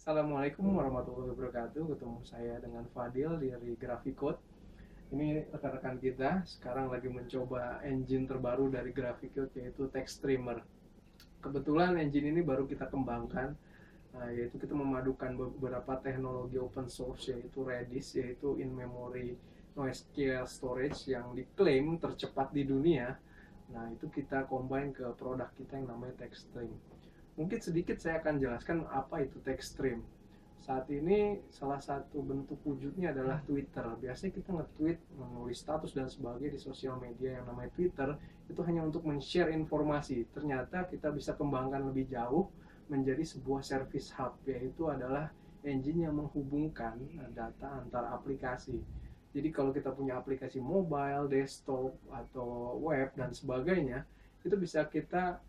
Assalamualaikum warahmatullahi wabarakatuh. Ketemu saya dengan Fadil dari Graphicode. Ini rekan-rekan kita sekarang lagi mencoba engine terbaru dari Graphicode, yaitu TextStreamer. Kebetulan engine ini baru kita kembangkan, yaitu kita memadukan beberapa teknologi open source, yaitu Redis, yaitu in-memory NoSQL storage yang diklaim tercepat di dunia. Nah, itu kita combine ke produk kita yang namanya TextStream. Mungkin sedikit saya akan jelaskan apa itu TextStream. Saat ini salah satu bentuk wujudnya adalah Twitter. Biasanya kita nge-tweet, menulis status dan sebagainya di sosial media yang namanya Twitter, itu hanya untuk men-share informasi. Ternyata kita bisa kembangkan lebih jauh menjadi sebuah service hub, yaitu adalah engine yang menghubungkan data antar aplikasi. Jadi kalau kita punya aplikasi mobile, desktop, atau web dan sebagainya, itu bisa kita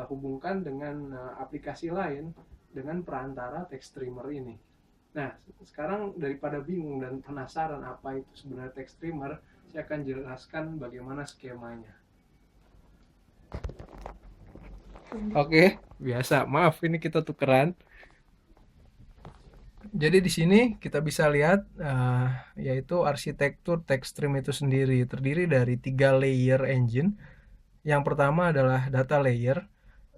hubungkan dengan aplikasi lain dengan perantara TextStreamer ini. Nah, sekarang daripada bingung dan penasaran apa itu sebenarnya TextStreamer, saya akan jelaskan bagaimana skemanya. Oke, biasa. Maaf, ini kita tukeran. Jadi di sini kita bisa lihat yaitu arsitektur TextStream itu sendiri terdiri dari 3 layer engine. Yang pertama adalah data layer.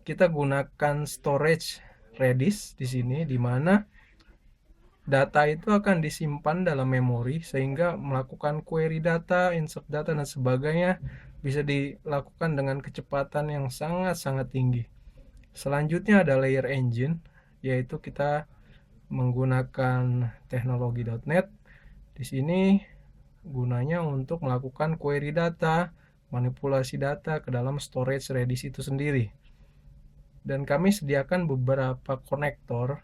Kita gunakan storage Redis di sini, di mana data itu akan disimpan dalam memori sehingga melakukan query data, insert data dan sebagainya bisa dilakukan dengan kecepatan yang sangat-sangat tinggi. Selanjutnya ada layer engine, yaitu kita menggunakan teknologi .NET. Di sini gunanya untuk melakukan query data, manipulasi data ke dalam storage Redis itu sendiri. Dan kami sediakan beberapa konektor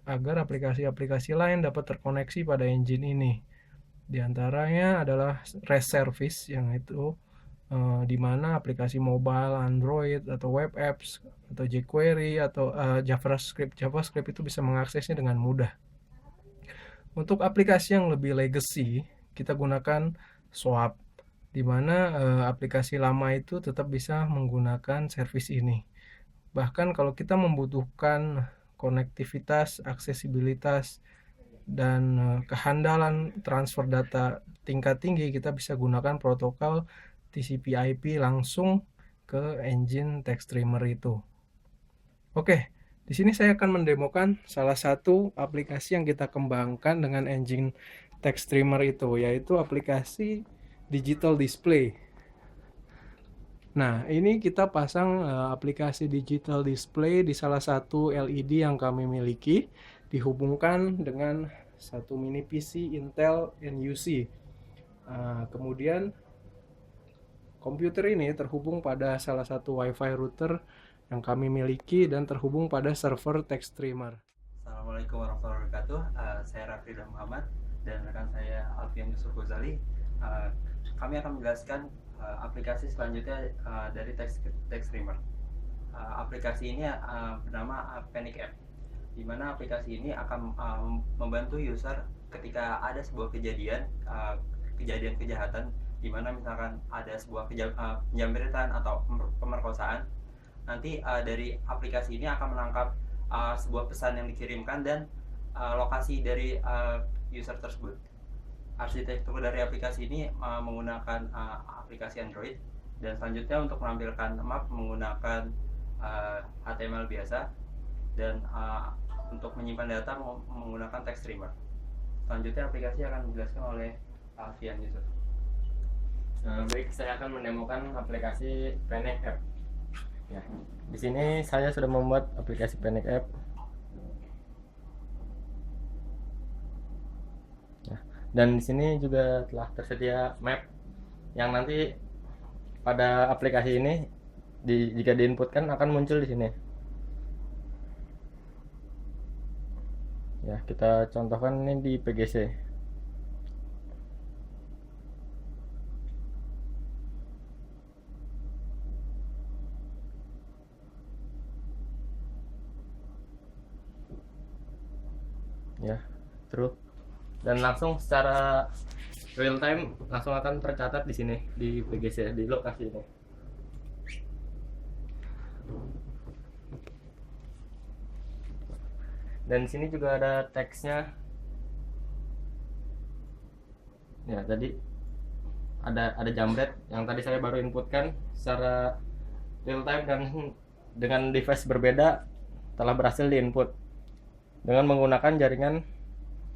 agar aplikasi-aplikasi lain dapat terkoneksi pada engine ini. Di antaranya adalah REST service, yang itu di mana aplikasi mobile, Android, atau web apps, atau jQuery, atau JavaScript itu bisa mengaksesnya dengan mudah. Untuk aplikasi yang lebih legacy, kita gunakan SWAP, di mana aplikasi lama itu tetap bisa menggunakan service ini. Bahkan kalau kita membutuhkan konektivitas, aksesibilitas, dan kehandalan transfer data tingkat tinggi, kita bisa gunakan protokol TCP/IP langsung ke engine TextStreamer itu. Oke, di sini saya akan mendemokan salah satu aplikasi yang kita kembangkan dengan engine TextStreamer itu, yaitu aplikasi digital display. Nah, ini kita pasang aplikasi digital display di salah satu LED yang kami miliki, dihubungkan dengan satu mini PC Intel NUC. Kemudian komputer ini terhubung pada salah satu WiFi router yang kami miliki dan terhubung pada server TextStreamer. Assalamualaikum warahmatullahi wabarakatuh. Saya Raffi Muhammad dan rekan saya Alfian Yusuf Ghazali. Kami akan menjelaskan aplikasi selanjutnya dari TextStreamer. Aplikasi ini bernama Panic App, di mana aplikasi ini akan membantu user ketika ada sebuah kejadian kejahatan, di mana misalkan ada sebuah penjamretan atau pemerkosaan. Nanti dari aplikasi ini akan menangkap sebuah pesan yang dikirimkan dan lokasi dari user tersebut. Arsitektur dari aplikasi ini menggunakan aplikasi Android, dan selanjutnya untuk menampilkan map menggunakan HTML biasa, dan untuk menyimpan data menggunakan TextStreamer. Selanjutnya aplikasi akan dijelaskan oleh Alfian Yusuf. Baik, saya akan mendemokan aplikasi Panic App. Ya, di sini saya sudah membuat aplikasi Panic App. Ya, dan di sini juga telah tersedia map yang nanti pada aplikasi ini jika diinputkan akan muncul di sini. Ya, kita contohkan ini di PGC. Ya, terus dan langsung secara real time langsung akan tercatat di sini di PGC di lokasi ini. Dan di sini juga ada teksnya. Ya, tadi ada jamret yang tadi saya baru inputkan secara real time, dan dengan device berbeda telah berhasil diinput dengan menggunakan jaringan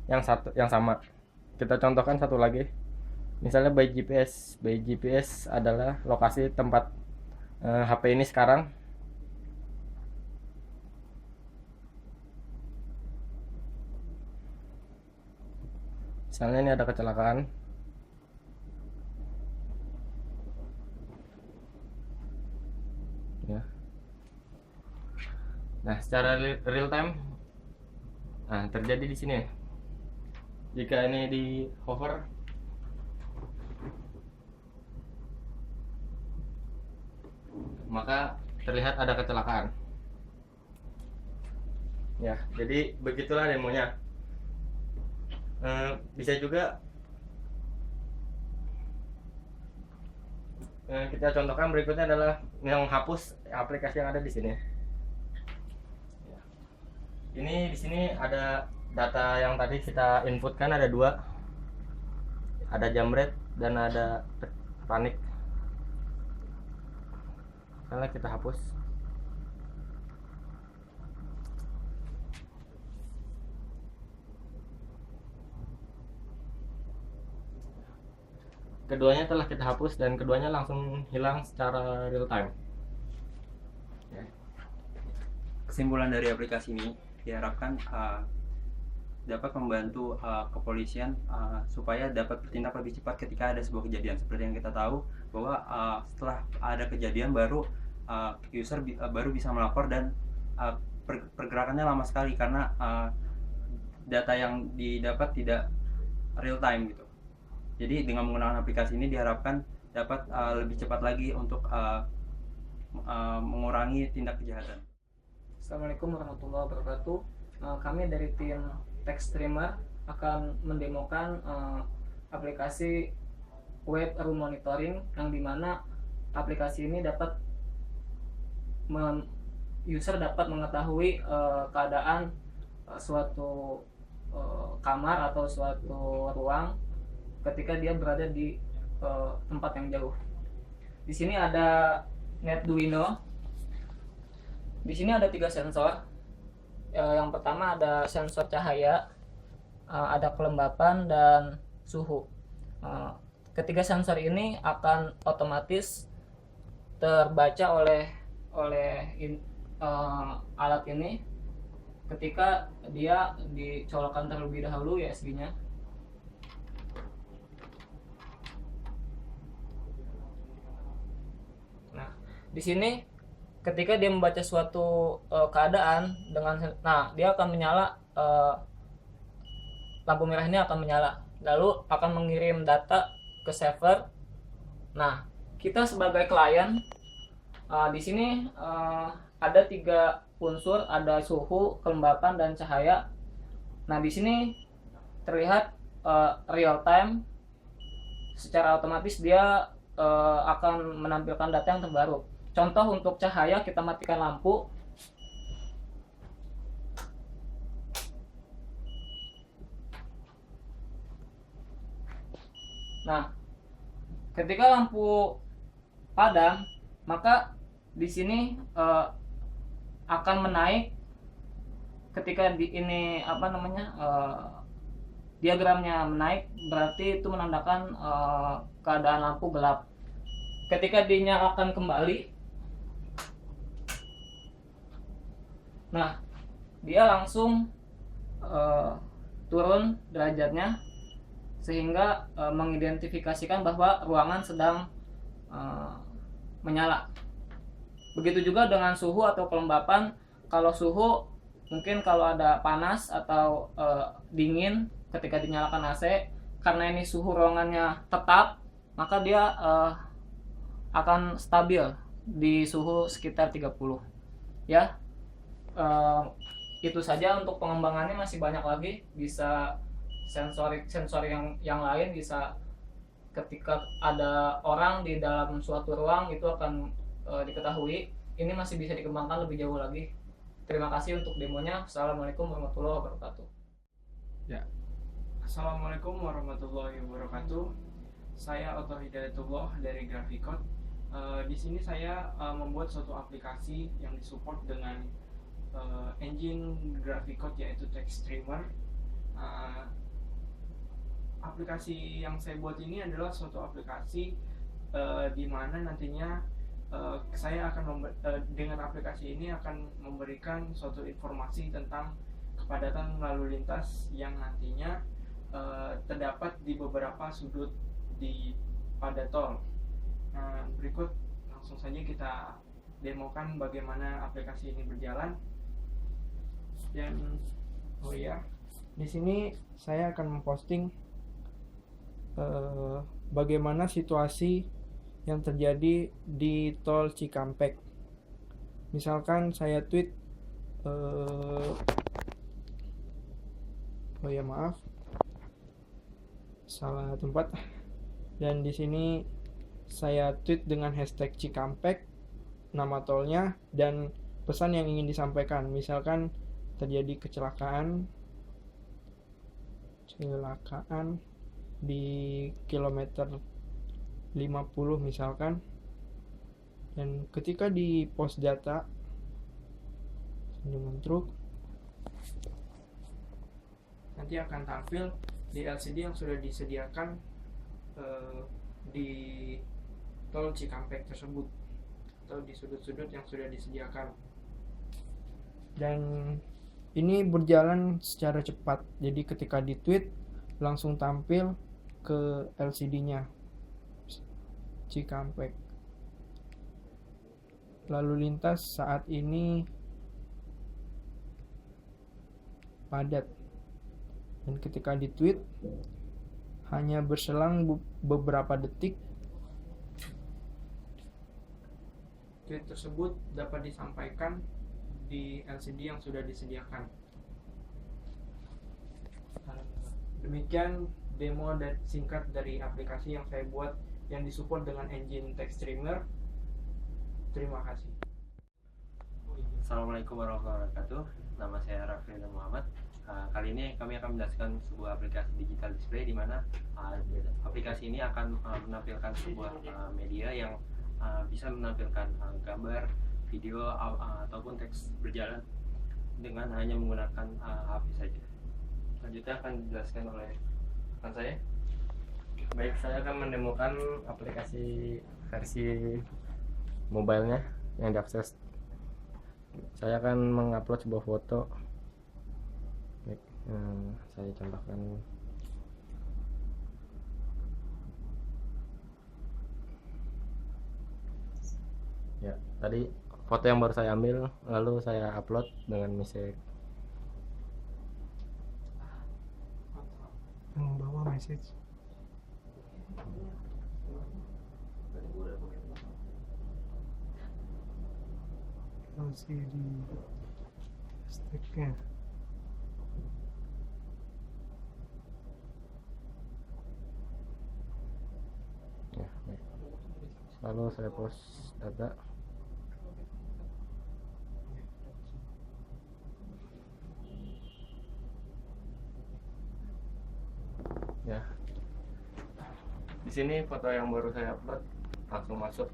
yang sama. Kita contohkan satu lagi. Misalnya by GPS. By GPS adalah lokasi tempat HP ini sekarang. Misalnya ini ada kecelakaan. Ya. Nah, secara real time, nah terjadi di sini. Jika ini di hover, maka terlihat ada kecelakaan. Ya, jadi begitulah demonya. Bisa juga kita contohkan berikutnya adalah yang hapus aplikasi yang ada di sini. Ini di sini ada data yang tadi kita inputkan, ada dua, ada jamret dan ada panik. Karena kita hapus. Keduanya telah kita hapus dan keduanya langsung hilang secara real time. Kesimpulan dari aplikasi ini diharapkan dapat membantu kepolisian supaya dapat bertindak lebih cepat ketika ada sebuah kejadian. Seperti yang kita tahu bahwa setelah ada kejadian baru user baru bisa melapor, dan pergerakannya lama sekali karena data yang didapat tidak real time gitu. Jadi dengan menggunakan aplikasi ini diharapkan dapat lebih cepat lagi untuk mengurangi tindak kejahatan. Assalamualaikum warahmatullahi wabarakatuh. Kami dari tim Techstreamer akan mendemokan aplikasi web room monitoring, yang dimana aplikasi ini dapat user dapat mengetahui keadaan suatu kamar atau suatu ruang ketika dia berada di tempat yang jauh. Di sini ada Netduino. Di sini ada 3 sensor. Yang pertama ada sensor cahaya, ada kelembapan dan suhu. Ketiga sensor ini akan otomatis terbaca oleh alat ini ketika dia dicolokkan terlebih dahulu USB-nya. Nah, di sini ketika dia membaca suatu keadaan dia akan menyala, lampu merah ini akan menyala, lalu akan mengirim data ke server. Nah, kita sebagai klien di sini ada 3 unsur, ada suhu, kelembapan dan cahaya. Nah, di sini terlihat real time, secara otomatis dia akan menampilkan data yang terbaru. Contoh untuk cahaya, kita matikan lampu. Nah, ketika lampu padam, maka di sini akan menaik. Ketika diagramnya menaik, berarti itu menandakan keadaan lampu gelap. Ketika dinyalakan kembali, nah dia langsung turun derajatnya, sehingga mengidentifikasikan bahwa ruangan sedang menyala. Begitu juga dengan suhu atau kelembapan. Kalau suhu, mungkin kalau ada panas atau dingin ketika dinyalakan AC, karena ini suhu ruangannya tetap, maka dia akan stabil di suhu sekitar 30. Ya, itu saja. Untuk pengembangannya masih banyak lagi, bisa sensor yang lain, bisa ketika ada orang di dalam suatu ruang itu akan diketahui. Ini masih bisa dikembangkan lebih jauh lagi. Terima kasih untuk demonya. Assalamualaikum warahmatullahi wabarakatuh. Assalamualaikum warahmatullahi wabarakatuh. Saya Otto Hidayatullah dari Graphicode. Di sini saya membuat suatu aplikasi yang disupport dengan engine Graphicode, yaitu TextStreamer. Aplikasi yang saya buat ini adalah suatu aplikasi di mana nantinya saya akan dengan aplikasi ini akan memberikan suatu informasi tentang kepadatan lalu lintas yang nantinya terdapat di beberapa sudut pada tol. Nah, berikut langsung saja kita demokan bagaimana aplikasi ini berjalan. Dan di sini saya akan memposting bagaimana situasi yang terjadi di tol Cikampek. Misalkan saya tweet maaf, salah tempat. Dan di sini saya tweet dengan hashtag Cikampek, nama tolnya, dan pesan yang ingin disampaikan. Misalkan terjadi kecelakaan di kilometer 50 misalkan, dan ketika di post data dengan truk nanti akan tampil di LCD yang sudah disediakan di tol Cikampek tersebut, atau di sudut-sudut yang sudah disediakan. Dan ini berjalan secara cepat, jadi ketika di tweet langsung tampil ke LCD-nya Cikampek. Lalu lintas saat ini padat, dan ketika di tweet hanya berselang beberapa detik, tweet tersebut dapat disampaikan di LCD yang sudah disediakan. Demikian demo singkat dari aplikasi yang saya buat yang disupport dengan engine TextStreamer. Terima kasih. Assalamualaikum warahmatullahi wabarakatuh. Nama saya Raffi Muhammad. Kali ini kami akan menjelaskan sebuah aplikasi digital display di mana aplikasi ini akan menampilkan sebuah media yang bisa menampilkan gambar, video, ataupun teks berjalan dengan hanya menggunakan HP saja. Selanjutnya akan dijelaskan oleh rekan saya. Baik, saya akan menemukan aplikasi versi mobilenya yang diakses. Saya akan mengupload sebuah foto. Baik, saya contohkan. Ya, tadi foto yang baru saya ambil, lalu saya upload dengan message. Membawa message. LCD sticknya. Ya, baik. Lalu saya post data. Ya, di sini foto yang baru saya upload langsung masuk.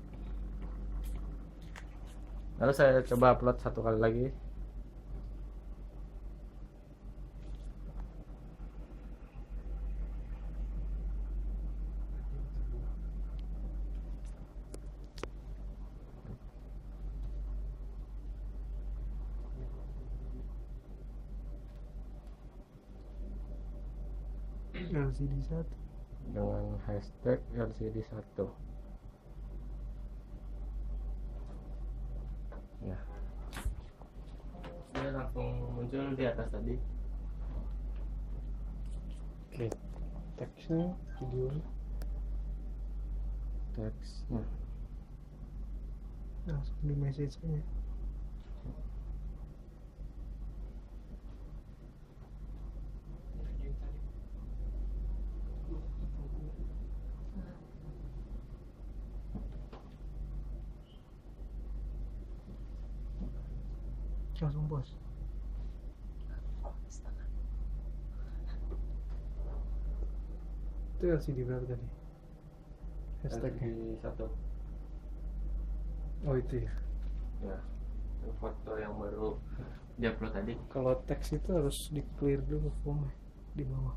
Lalu saya coba upload satu kali lagi. LCD 1. Dengan hashtag LCD1. Ya, dia langsung muncul di atas tadi. Oke, teksnya, videonya Teksnya. langsung di message-nya. Langsung pos. Itu LCD berapa tadi? Hashtagnya. LCD 1. Oh itu ya. Ya, itu foto yang baru diupload tadi. Kalau teks itu harus di clear dulu foam di bawah.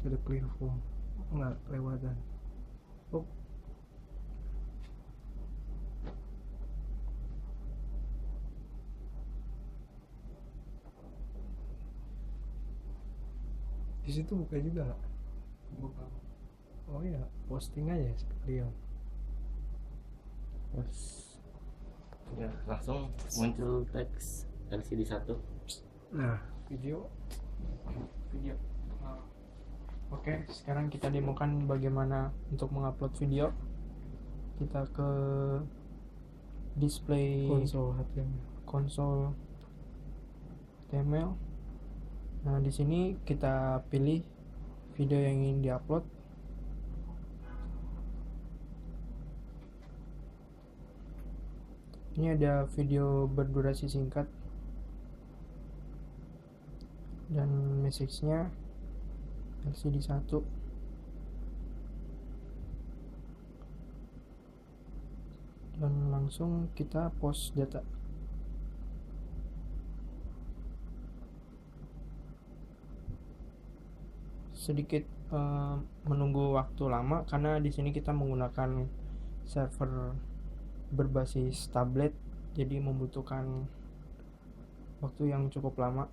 Ada clear foam. Nggak kelewatan. Oh. Di situ buka juga nggak? Buka. Oh iya, posting aja sekalian. Terus ya langsung muncul teks LCD 1. Nah, video. Nah, Oke, sekarang kita demokan bagaimana untuk mengupload video. Kita ke display Konsol HTML. konsol HTML. Nah, di sini kita pilih video yang ingin diupload. Ini ada video berdurasi singkat dan message-nya LCD 1. Dan langsung kita post data. Sedikit menunggu waktu lama karena di sini kita menggunakan server berbasis tablet, jadi membutuhkan waktu yang cukup lama.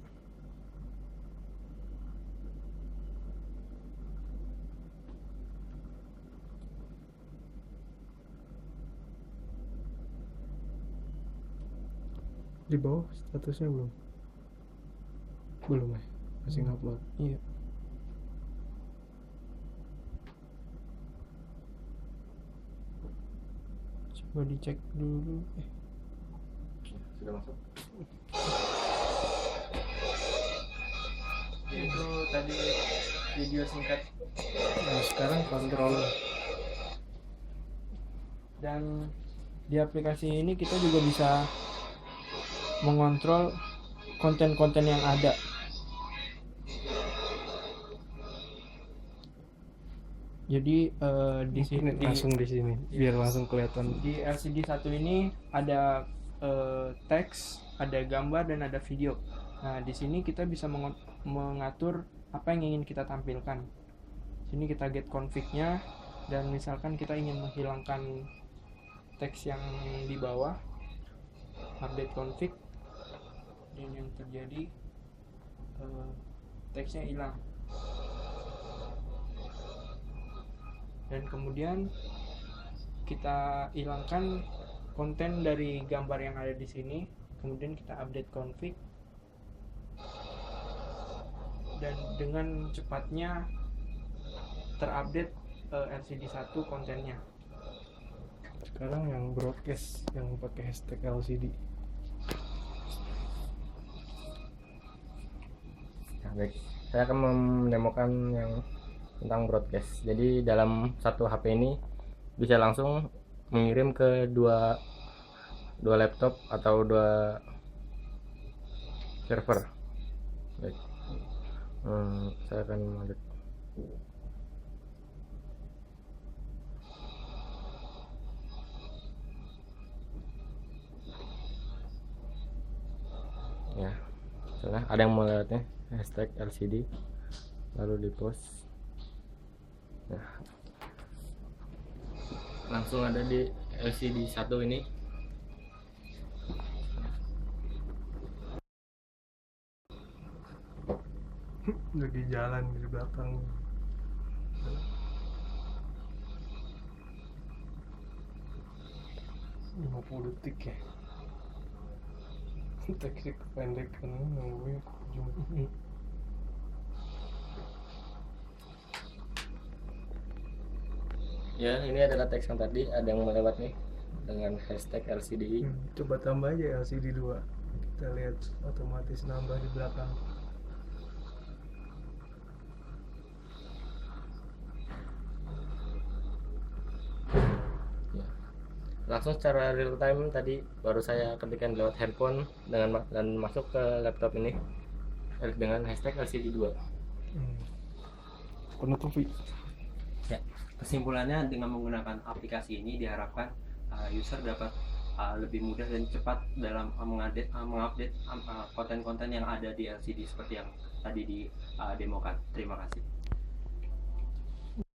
Di bawah statusnya belum ya, masih ngupload. Iya. Coba dicek dulu. Sudah masuk. Itu tadi video singkat. Nah sekarang kontrol. Dan di aplikasi ini kita juga bisa mengontrol konten-konten yang ada. Jadi di sini Langsung di sini biar langsung kelihatan. di LCD 1 ini ada teks, ada gambar dan ada video. Nah, di sini kita bisa mengatur apa yang ingin kita tampilkan. Sini kita get config-nya, dan misalkan kita ingin menghilangkan teks yang di bawah, update config, dan yang terjadi teksnya hilang. Dan kemudian kita hilangkan konten dari gambar yang ada di sini, kemudian kita update config, dan dengan cepatnya terupdate LCD 1 kontennya. Sekarang yang broadcast yang pakai hashtag LCD. Nah, baik, saya akan mendemokan yang tentang broadcast. Jadi dalam satu HP ini bisa langsung mengirim ke dua laptop atau dua server. Baik. Saya akan lanjut. Ya, soalnya ada yang melihatnya hashtag LCD lalu di post. Nah, langsung ada di LCD 1 ini. Lagi jalan di belakang. ...50 detik ya. Teksnya kependekan, nungguin ke ujung. Ya, ini adalah teks yang tadi ada yang melewat nih dengan hashtag LCD. Coba tambah aja LCD 2. Kita lihat otomatis nambah di belakang. Ya. langsung secara real time tadi baru saya ketikkan lewat handphone dan masuk ke laptop ini dengan hashtag LCD2. Penutup Vi. Ya, kesimpulannya dengan menggunakan aplikasi ini diharapkan user dapat lebih mudah dan cepat dalam mengupdate konten-konten yang ada di LCD seperti yang tadi di demokan. Terima kasih.